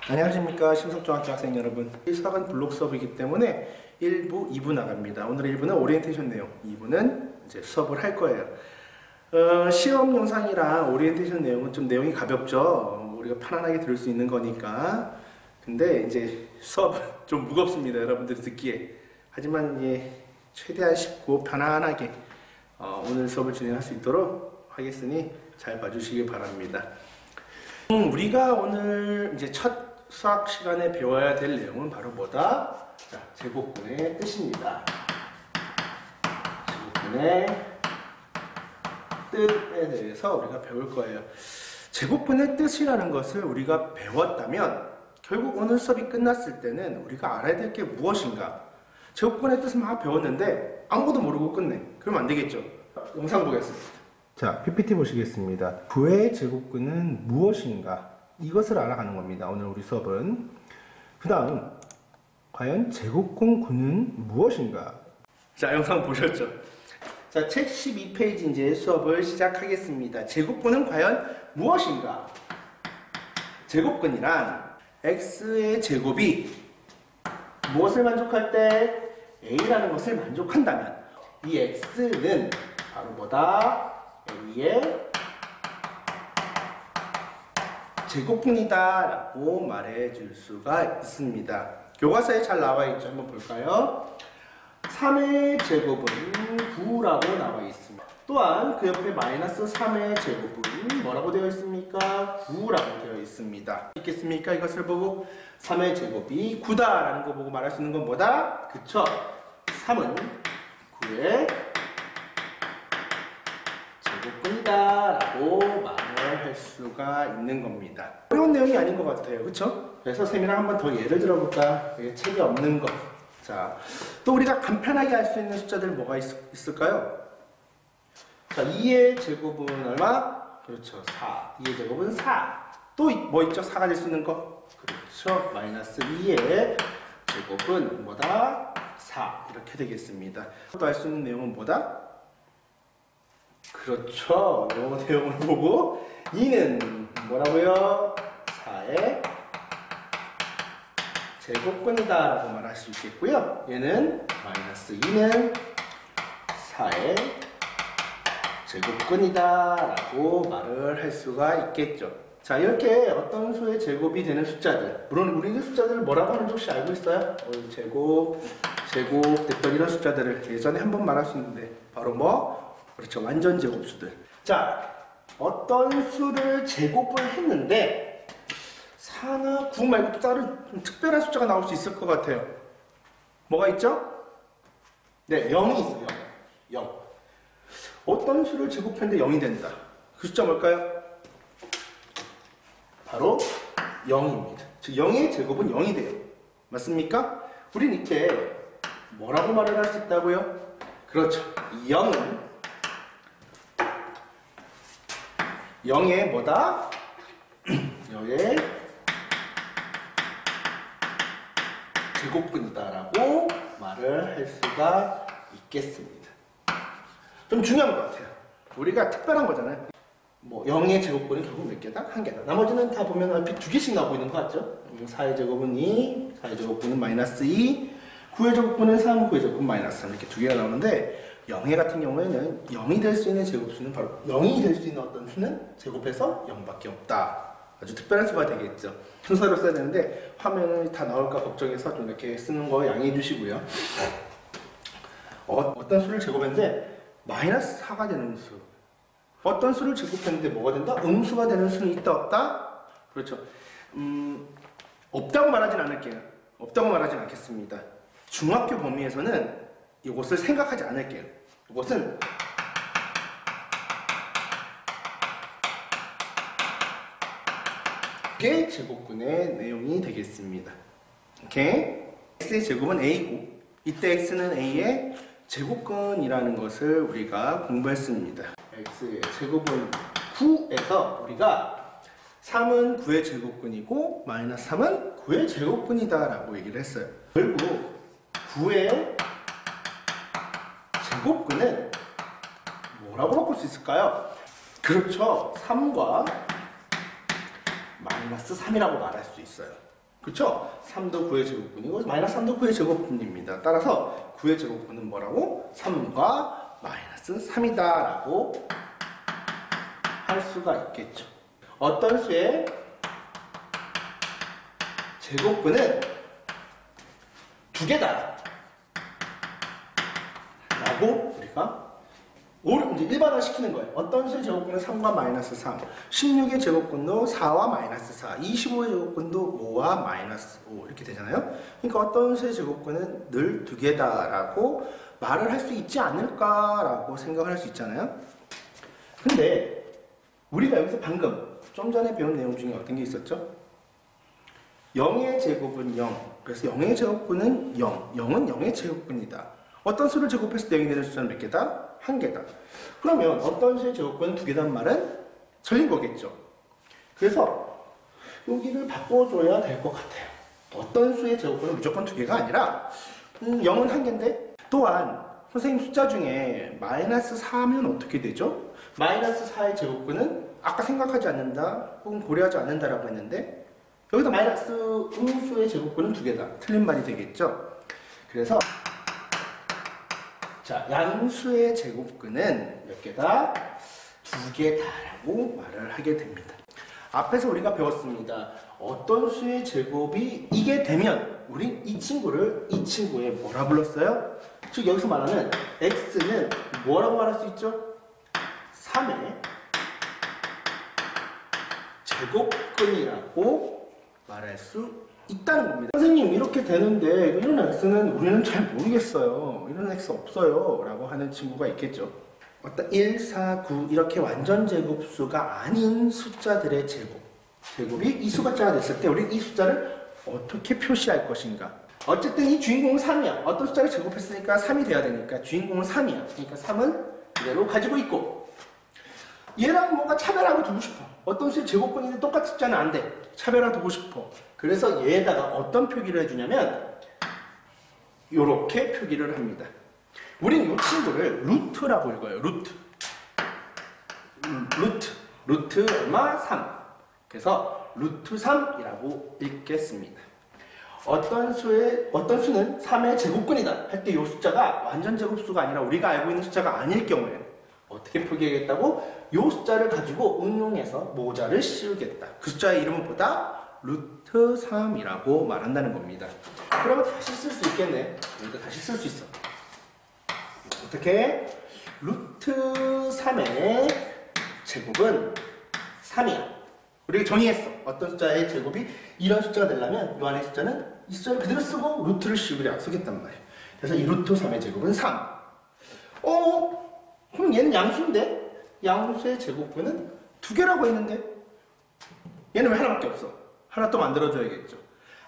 안녕하십니까 심석중학교 학생 여러분. 수학은 블록 수업이기 때문에 1부, 2부 나갑니다. 오늘 1부는 오리엔테이션 내용, 2부는 이제 수업을 할 거예요. 시험 영상이랑 오리엔테이션 내용은 좀 내용이 가볍죠. 우리가 편안하게 들을 수 있는 거니까. 근데 이제 수업은 좀 무겁습니다. 여러분들이 듣기에. 하지만 최대한 쉽고 편안하게 오늘 수업을 진행할 수 있도록 하겠으니 잘 봐주시기 바랍니다. 우리가 오늘 이제 첫 수학 시간에 배워야 될 내용은 바로 뭐다? 자, 제곱근의 뜻입니다. 제곱근의 뜻에 대해서 우리가 배울 거예요. 제곱근의 뜻이라는 것을 우리가 배웠다면 결국 오늘 수업이 끝났을 때는 우리가 알아야 될 게 무엇인가? 제곱근의 뜻을 막 배웠는데 아무것도 모르고 끝내. 그러면 안 되겠죠? 영상 보겠습니다. 자, PPT 보시겠습니다. 부의 제곱근은 무엇인가? 이것을 알아가는 겁니다. 오늘 우리 수업은. 그 다음, 과연 제곱근 구는 무엇인가? 자, 영상 보셨죠? 자, 책 12페이지 이제 수업을 시작하겠습니다. 제곱근은 과연 무엇인가? 제곱근이란 x의 제곱이 무엇을 만족할 때? a라는 것을 만족한다면 이 x는 바로 뭐다? a의 제곱근이다 라고 말해줄 수가 있습니다. 교과서에 잘 나와있죠. 한번 볼까요? 3의 제곱은 9라고 나와 있습니다. 또한 그 옆에 마이너스 3의 제곱은 뭐라고 되어 있습니까? 9라고 되어 있습니다. 있겠습니까? 이것을 보고 3의 제곱이 9다 라는 거 보고 말할 수 있는 건 뭐다? 그쵸? 3은 9의 제곱근이다 라고 말을 할 수가 있는 겁니다. 어려운 내용이 아닌 것 같아요. 그쵸? 그래서 쌤이랑 한번 더 예를 들어볼까? 책이 없는 것. 자, 또 우리가 간편하게 할 수 있는 숫자들 뭐가 있을까요? 자, 2의 제곱은 얼마? 그렇죠. 4. 2의 제곱은 4. 또 뭐 있죠? 4가 될 수 있는 거? 그렇죠. 마이너스 2의 제곱은 뭐다? 4. 이렇게 되겠습니다. 또 할 수 있는 내용은 뭐다? 그렇죠. 이 내용을 보고 2는 뭐라고요? 4의 제곱근이다 라고 말할 수 있겠고요. 얘는 마이너스 2는 4의 제곱근이다 라고 말을 할 수가 있겠죠. 자, 이렇게 어떤 수의 제곱이 되는 숫자들, 물론 우리는 숫자들을 뭐라고 하는지 혹시 알고 있어요? 제곱 됐던 이런 숫자들을 예전에 한번 말할 수 있는데 바로 뭐? 그렇죠. 완전 제곱수들. 자, 어떤 수를 제곱을 했는데 4나 9 말고 또 다른 좀 특별한 숫자가 나올 수 있을 것 같아요. 뭐가 있죠? 네, 0이 있어요. 0. 어떤 수를 제곱했는데 0이 된다. 그 숫자 뭘까요? 바로 0입니다. 즉 0의 제곱은 0이 돼요. 맞습니까? 우린 이렇게 뭐라고 말을 할 수 있다고요? 그렇죠. 0은 0의 뭐다? 0의 제곱근이다 라고 말을 할 수가 있겠습니다. 좀 중요한 것 같아요. 우리가 특별한 거잖아요. 뭐 0의 제곱근은 결국 몇 개다? 한 개다. 나머지는 다 보면 두 개씩 나오고 있는 것 같죠? 4의 제곱은 2, 4의 제곱근은 마이너스 2, 9의 제곱근은 3, 9의 제곱은 마이너스 3 이렇게 두 개가 나오는데 0의 같은 경우에는 0이 될 수 있는 제곱수는 바로 0이 될 수 있는 어떤 수는 제곱해서 0밖에 없다. 아주 특별한 수가 되겠죠. 순서로 써야 되는데 화면이 다 나올까 걱정해서 좀 이렇게 쓰는 거 양해해 주시고요. 어떤 수를 제곱했는데 마이너스 4가 되는 수. 어떤 수를 제곱했는데 뭐가 된다? 음수가 되는 수는 있다 없다? 그렇죠. 없다고 말하진 않을게요. 없다고 말하진 않겠습니다. 중학교 범위에서는 이것을 생각하지 않을게요. 이것은 이게 제곱근의 내용이 되겠습니다. 오케이? x의 제곱은 a고 이때 x는 a의 제곱근이라는 것을 우리가 공부했습니다. x의 제곱은 9에서 우리가 3은 9의 제곱근이고 마이너스 3은 9의 제곱근이다 라고 얘기를 했어요. 결국 9의 제곱근은 뭐라고 바꿀 수 있을까요? 그렇죠. 3과 마이너스 3이라고 말할 수 있어요. 그쵸? 3도 9의 제곱근이고 마이너스 3도 9의 제곱근입니다. 따라서 9의 제곱근은 뭐라고? 3과 마이너스 3이다 라고 할 수가 있겠죠. 어떤 수의 제곱근은 두 개다 라고 우리가 이제 일반화 시키는 거예요. 어떤 수의 제곱근은 3과 마이너스 3, 16의 제곱근도 4와 마이너스 4, 25의 제곱근도 5와 마이너스 5 이렇게 되잖아요. 그러니까 어떤 수의 제곱근은 늘 두 개다라고 말을 할 수 있지 않을까라고 생각을 할 수 있잖아요. 근데 우리가 여기서 방금 좀 전에 배운 내용 중에 어떤 게 있었죠? 0의 제곱은 0, 그래서 0의 제곱근은 0, 0은 0의 제곱근이다. 어떤 수를 제곱했을 때 0이 되는 숫자는 몇 개다? 한 개다. 그러면 어떤 수의 제곱근은 두 개란 말은 틀린 거겠죠. 그래서 여기를 바꿔줘야 될 것 같아요. 어떤 수의 제곱근은 무조건 두 개가 아니라 0은 한 개인데, 또한 선생님 숫자 중에 마이너스 4면 어떻게 되죠? 마이너스 4의 제곱근은 아까 생각하지 않는다 혹은 고려하지 않는다라고 했는데, 여기다 마이너스 음수의 제곱근은 두 개다. 틀린 말이 되겠죠. 그래서 자, 양수의 제곱근은 몇 개다? 두 개다라고 말을 하게 됩니다. 앞에서 우리가 배웠습니다. 어떤 수의 제곱이 이게 되면 우린 이 친구를 이 친구의 뭐라 불렀어요? 즉 여기서 말하는 x는 뭐라고 말할 수 있죠? 3의 제곱근이라고 말할 수 있다는 겁니다. 선생님 이렇게 되는데 이런 x는 우리는 잘 모르겠어요. 이런 x 없어요 라고 하는 친구가 있겠죠. 어떤 1, 4, 9 이렇게 완전 제곱수가 아닌 숫자들의 제곱이 이 수가짜가 됐을 때 우리 이 숫자를 어떻게 표시할 것인가. 어쨌든 이 주인공은 3이야. 어떤 숫자를 제곱했으니까 3이 돼야 되니까 주인공은 3이야. 그러니까 3은 그대로 가지고 있고, 얘랑 뭔가 차별하고 두고 싶어. 어떤 수의 제곱근인데 똑같은 숫자는 안 돼. 차별화 두고 싶어. 그래서 얘에다가 어떤 표기를 해주냐면 이렇게 표기를 합니다. 우린 이 친구를 루트라고 읽어요. 루트 얼마? 3. 그래서 루트 3이라고 읽겠습니다. 어떤 수는 3의 제곱근이다 할 때 이 숫자가 완전 제곱수가 아니라 우리가 알고 있는 숫자가 아닐 경우에는 어떻게 표기하겠다고? 이 숫자를 가지고 응용해서 모자를 씌우겠다. 그 숫자의 이름은 뭐다? 루트 3이라고 말한다는 겁니다. 그러면 다시 쓸 수 있겠네. 여기다 다시 쓸 수 있어. 어떻게? 루트 3의 제곱은 3이야. 우리가 정의했어. 어떤 숫자의 제곱이 이런 숫자가 되려면 이 안의 숫자는 이 숫자를 그대로 쓰고 루트를 씌우기로 약속했단 말이야. 그래서 이 루트 3의 제곱은 3. 그럼 얘는 양수인데? 양수의 제곱근은 두 개라고 했는데? 얘는 왜 하나밖에 없어? 하나 또 만들어줘야겠죠.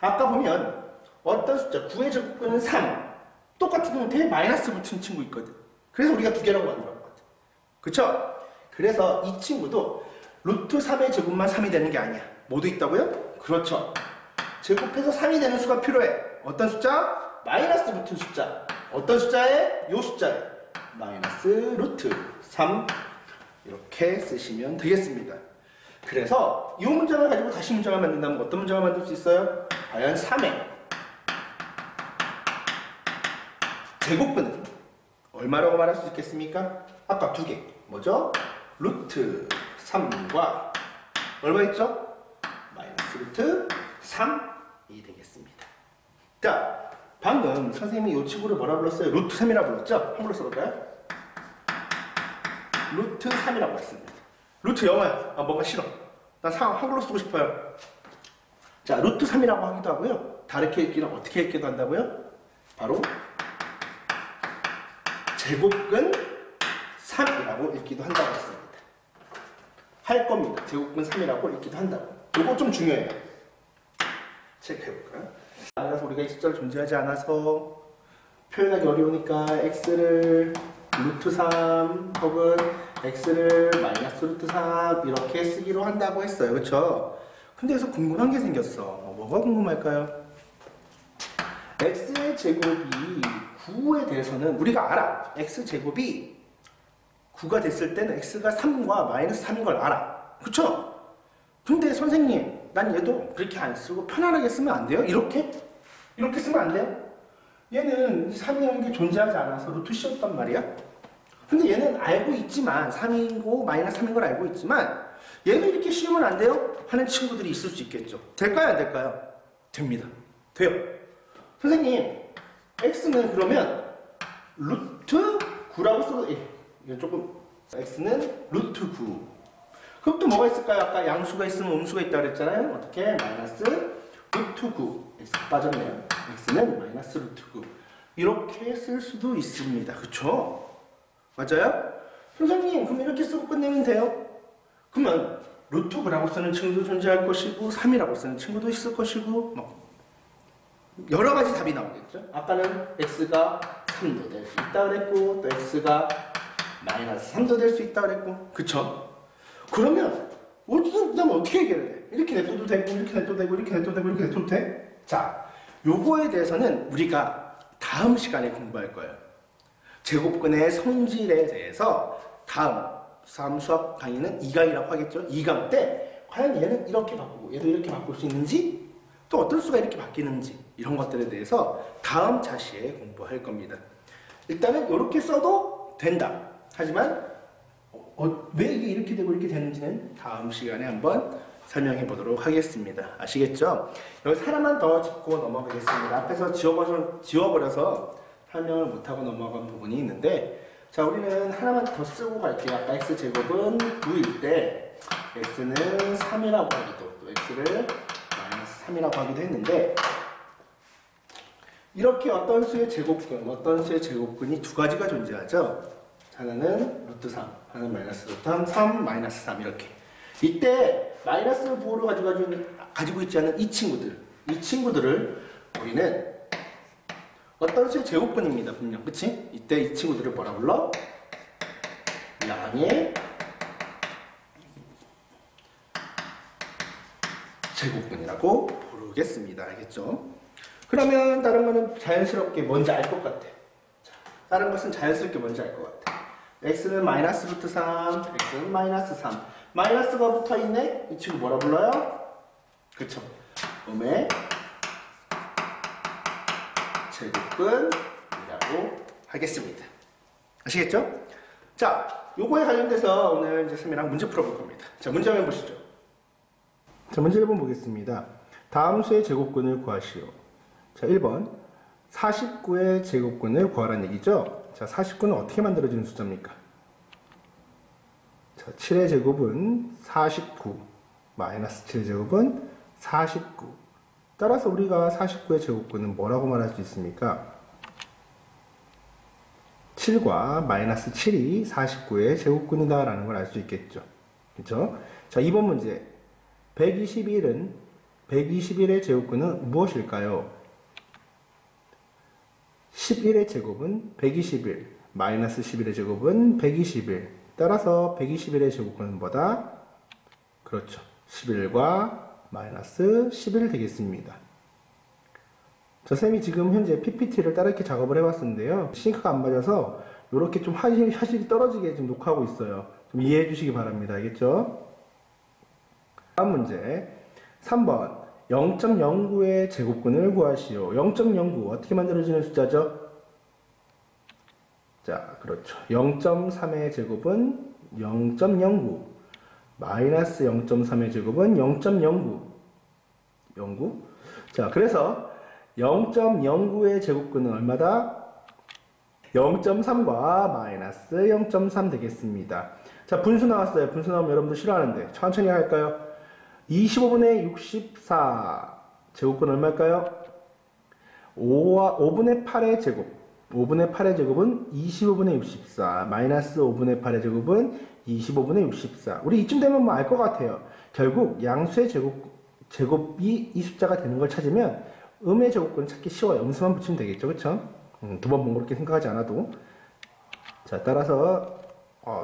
아까 보면 어떤 숫자 9의 제곱근은 3. 똑같은 형태에 마이너스 붙은 친구 있거든. 그래서 우리가 두 개라고 만들었거든. 그쵸? 그래서 이 친구도 루트 3의 제곱만 3이 되는 게 아니야. 뭐도 있다고요? 그렇죠. 제곱해서 3이 되는 수가 필요해. 어떤 숫자? 마이너스 붙은 숫자. 어떤 숫자에? 요 숫자에. 마이너스 루트 3 이렇게 쓰시면 되겠습니다. 그래서 이 문장을 가지고 다시 문장을 만든다면 어떤 문장을 만들 수 있어요? 과연 3의 제곱근은 얼마라고 말할 수 있겠습니까? 아까 두 개. 뭐죠? 루트 3과 얼마 있죠? 마이너스 루트 3이 되겠습니다. 자, 방금 선생님이 이 친구를 뭐라 불렀어요? 루트 3이라고 불렀죠? 한글로 써볼까요? 루트 3이라고 했습니다. 루트 영어야. 뭔가 싫어. 난 한글로 쓰고 싶어요. 자, 루트 3이라고 하기도 하고요. 다르게 읽기는 어떻게 읽기도 한다고요? 바로 제곱근 3이라고 읽기도 한다고 했습니다. 할 겁니다. 제곱근 3이라고 읽기도 한다고. 이거 좀 중요해요. 체크해볼까요? 그래서 우리가 이 숫자를 존재하지 않아서 표현하기 어려우니까 x를 루트 3 혹은 x를 마이너스 루트 3 이렇게 쓰기로 한다고 했어요. 그쵸? 근데 여기서 궁금한 게 생겼어. 뭐가 궁금할까요? x의 제곱이 9에 대해서는 우리가 알아. x제곱이 9가 됐을 때는 x가 3과 마이너스 3인 걸 알아. 그쵸? 근데 선생님, 난 얘도 그렇게 안 쓰고 편안하게 쓰면 안 돼요? 이렇게 쓰면 안 돼요? 얘는 3이라는 게 존재하지 않아서 루트 C였단 말이야. 근데 얘는 알고 있지만 3이고 마이너스 3인 걸 알고 있지만 얘도 이렇게 씌우면 안 돼요? 하는 친구들이 있을 수 있겠죠. 될까요? 안 될까요? 됩니다. 돼요. 선생님, x는 그러면 루트 9라고 써도 이거 조금 x는 루트 9. 그럼 또 뭐가 있을까요? 아까 양수가 있으면 음수가 있다고 그랬잖아요. 어떻게? 마이너스 루트 9. x가 빠졌네요. x는 마이너스 루트 9. 이렇게 쓸 수도 있습니다. 그쵸? 맞아요? 선생님, 그럼 이렇게 쓰고 끝내면 돼요? 그러면 루트 9라고 쓰는 친구도 존재할 것이고 3이라고 쓰는 친구도 있을 것이고 여러 가지 답이 나오겠죠? 아까는 x가 3도 될 수 있다고 그랬고 또 x가 마이너스 3도 될 수 있다고 그랬고 그쵸? 그러면 어떻게 해결해야 돼? 이렇게 냅둬도 되고 이렇게 냅둬도 되고 이렇게 냅둬도 되고 이렇게 냅둬도 돼? 자, 요거에 대해서는 우리가 다음 시간에 공부할 거예요. 제곱근의 성질에 대해서 다음 수학 강의는 2강이라고 하겠죠? 2강 때 과연 얘는 이렇게 바꾸고 얘도 이렇게 바꿀 수 있는지 또 어떤 수가 이렇게 바뀌는지 이런 것들에 대해서 다음 차시에 공부할 겁니다. 일단은 이렇게 써도 된다. 하지만 왜 이게 이렇게 되고 이렇게 되는지는 다음 시간에 한번 설명해 보도록 하겠습니다. 아시겠죠? 여기 하나만 더 짚고 넘어가겠습니다. 앞에서 지워버려서 설명을 못하고 넘어간 부분이 있는데 자, 우리는 하나만 더 쓰고 갈게요. 아까 x제곱은 9일 때 x는 3이라고 하기도 또 x를 마이너스 3이라고 하기도 했는데 이렇게 어떤 수의 제곱근이 두 가지가 존재하죠. 하나는 루트 3, 하나는 마이너스 루트 3, 마이너스 3 이렇게. 이때 마이너스 부호를 가지고 있지 않은 이 친구들을 우리는 어떤 수의 제곱근입니다. 분명. 그치? 이때 이 친구들을 뭐라 불러? 양의 제곱근이라고 부르겠습니다. 알겠죠? 그러면 다른 거는 자연스럽게 뭔지 알 것 같아. 자, 다른 것은 자연스럽게 뭔지 알 것 같아. x는 마이너스 루트 3, x는 마이너스 3. 마이너스가 붙어 있네? 이 친구 뭐라 불러요? 그쵸? 음의 제곱근이라고 하겠습니다. 아시겠죠? 자, 요거에 관련돼서 오늘 이제 쌤이랑 문제 풀어볼 겁니다. 자, 문제 한번 보시죠. 자, 문제 1번 보겠습니다. 다음 수의 제곱근을 구하시오. 자, 1번 49의 제곱근을 구하라는 얘기죠. 자, 49는 어떻게 만들어지는 숫자입니까? 자, 7의 제곱은 49 마이너스 7의 제곱은 49. 따라서 우리가 49의 제곱근은 뭐라고 말할 수 있습니까? 7과 마이너스 7이 49의 제곱근이다 라는 걸 알 수 있겠죠. 그렇죠? 자, 2번 문제 121의 제곱근은 무엇일까요? 11의 제곱은 121 마이너스 11의 제곱은 121. 따라서 121의 제곱근은 뭐다? 그렇죠. 11과 마이너스 11 되겠습니다. 저 쌤이 지금 현재 PPT를 따르게 작업을 해봤는데요. 싱크가 안 맞아서 이렇게 좀 화질이 떨어지게 좀 녹화하고 있어요. 좀 이해해 주시기 바랍니다. 알겠죠? 다음 문제 3번 0.09의 제곱근을 구하시오. 0.09 어떻게 만들어지는 숫자죠? 자, 그렇죠. 0.3의 제곱은 0.09 마이너스 0.3의 제곱은 0.09 09? 자, 그래서 0.09의 제곱근은 얼마다? 0.3과 마이너스 0.3 되겠습니다. 자, 분수 나왔어요. 분수 나오면 여러분들 싫어하는데 천천히 할까요? 25분의 64 제곱근 얼마일까요? 5분의 8의 제곱 5분의 8의 제곱은 25분의 64 마이너스 5분의 8의 제곱은 25분의 64. 우리 이쯤 되면 뭐 알 것 같아요. 결국 양수의 제곱이 이 숫자가 되는 걸 찾으면 음의 제곱근은 찾기 쉬워요. 음수만 붙이면 되겠죠. 그쵸? 두 번 본 그렇게 생각하지 않아도. 자, 따라서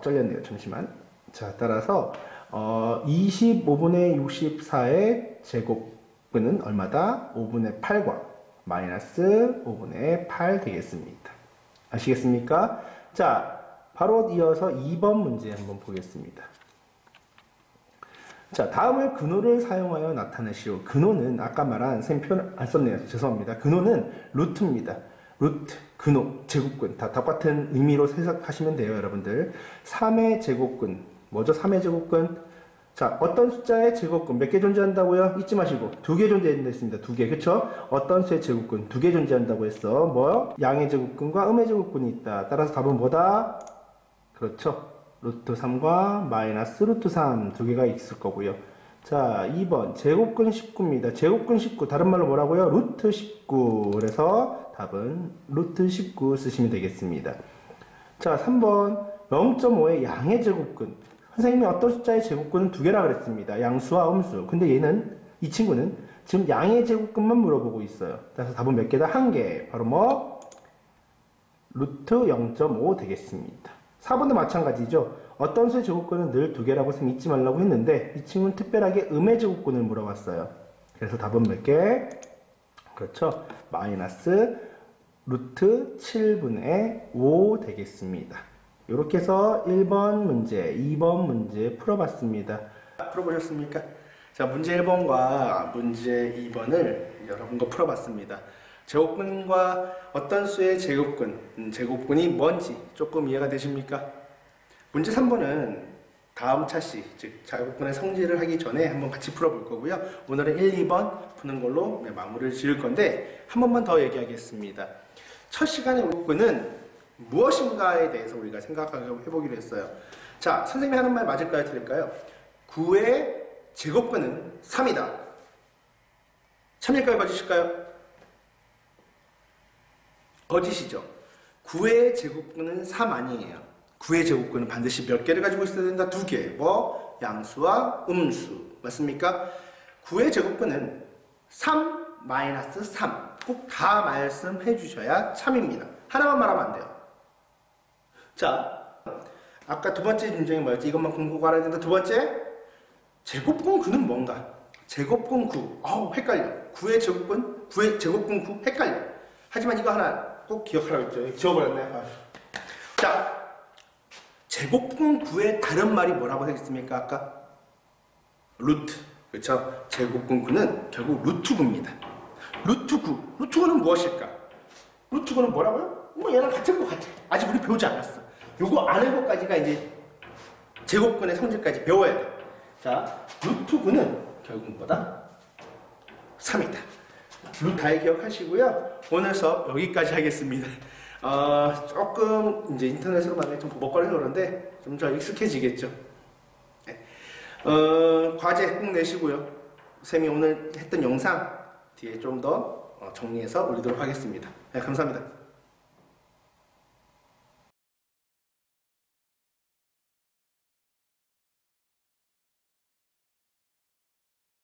잘렸네요. 잠시만. 자, 따라서 25분의 64의 제곱근은 얼마다? 5분의 8과 마이너스 5분의 8 되겠습니다. 아시겠습니까? 자, 바로 이어서 2번 문제 한번 보겠습니다. 자, 다음을 근호를 사용하여 나타내시오. 근호는 아까 말한 쌤 표현 안 썼네요. 죄송합니다. 근호는 루트입니다. 루트, 근호, 제곱근 다 똑같은 의미로 해석하시면 돼요, 여러분들. 3의 제곱근 뭐죠? 3의 제곱근. 자, 어떤 숫자의 제곱근 몇 개 존재한다고요? 잊지 마시고 2개 존재한다 했습니다. 2개, 그쵸? 어떤 수의 제곱근 2개 존재한다고 했어. 뭐? 양의 제곱근과 음의 제곱근이 있다. 따라서 답은 뭐다? 그렇죠. 루트 3과 마이너스 루트 3 두 개가 있을 거고요. 자, 2번 제곱근 19입니다. 제곱근 19 다른 말로 뭐라고요? 루트 19. 그래서 답은 루트 19 쓰시면 되겠습니다. 자, 3번 0.5의 양의 제곱근. 선생님이 어떤 숫자의 제곱근은 2개라 그랬습니다. 양수와 음수. 근데 이 친구는 지금 양의 제곱근만 물어보고 있어요. 그래서 답은 몇 개다? 1개. 바로 뭐? 루트 0.5 되겠습니다. 4번도 마찬가지죠. 어떤 수의 제곱근은 늘 2개라고 쌤 잊지 말라고 했는데 이 친구는 특별하게 음의 제곱근을 물어봤어요. 그래서 답은 몇 개? 그렇죠. 마이너스 루트 7분의 5 되겠습니다. 이렇게 해서 1번 문제, 2번 문제 풀어봤습니다. 풀어보셨습니까? 자, 문제 1번과 문제 2번을 여러분과 풀어봤습니다. 제곱근과 어떤 수의 제곱근, 제곱근이 뭔지 조금 이해가 되십니까? 문제 3번은 다음 차시, 즉 제곱근의 성질을 하기 전에 한번 같이 풀어볼 거고요. 오늘은 1, 2번 푸는 걸로 마무리를 지을 건데 한 번만 더 얘기하겠습니다. 첫 시간의 제곱근은 무엇인가에 대해서 우리가 생각해보기로 했어요. 자, 선생님이 하는 말 맞을까요? 틀릴까요? 9의 제곱근은 3이다. 참일까요? 거짓일까요? 거짓이죠. 9의 제곱근은 3 아니에요. 9의 제곱근은 반드시 몇 개를 가지고 있어야 된다? 2개. 뭐? 양수와 음수. 맞습니까? 9의 제곱근은 3 마이너스 3. 꼭 다 말씀해 주셔야 참입니다. 하나만 말하면 안 돼요. 자, 아까 두 번째 문제는 뭐였지? 이것만 공부하고 알아야 된다. 두 번째, 제곱근 9는 뭔가? 제곱근 9. 헷갈려. 9의 제곱근, 9의 제곱근 9 헷갈려. 하지만 이거 하나 꼭 기억하라고 했죠. 지워버렸네. 자, 제곱근 9의 다른 말이 뭐라고 했습니까? 아까? 루트. 그렇죠? 제곱근 9는 결국 루트 9입니다. 루트 9. 루트 9는 무엇일까? 루트 9는 뭐라고요? 뭐 얘랑 같은 것 같아. 아직 우리 배우지 않았어. 요거 아는 것까지가 이제 제곱근의 성질까지 배워야 돼. 자, 루트 9는 결국 뭐다? 3이다. 루트 잘 기억하시고요. 오늘 수업 여기까지 하겠습니다. 조금 이제 인터넷으로 만나면 좀 버벅거려서 그런데 좀 더 익숙해지겠죠. 네. 과제 꼭 내시고요. 쌤이 오늘 했던 영상 뒤에 좀 더 정리해서 올리도록 하겠습니다. 네, 감사합니다.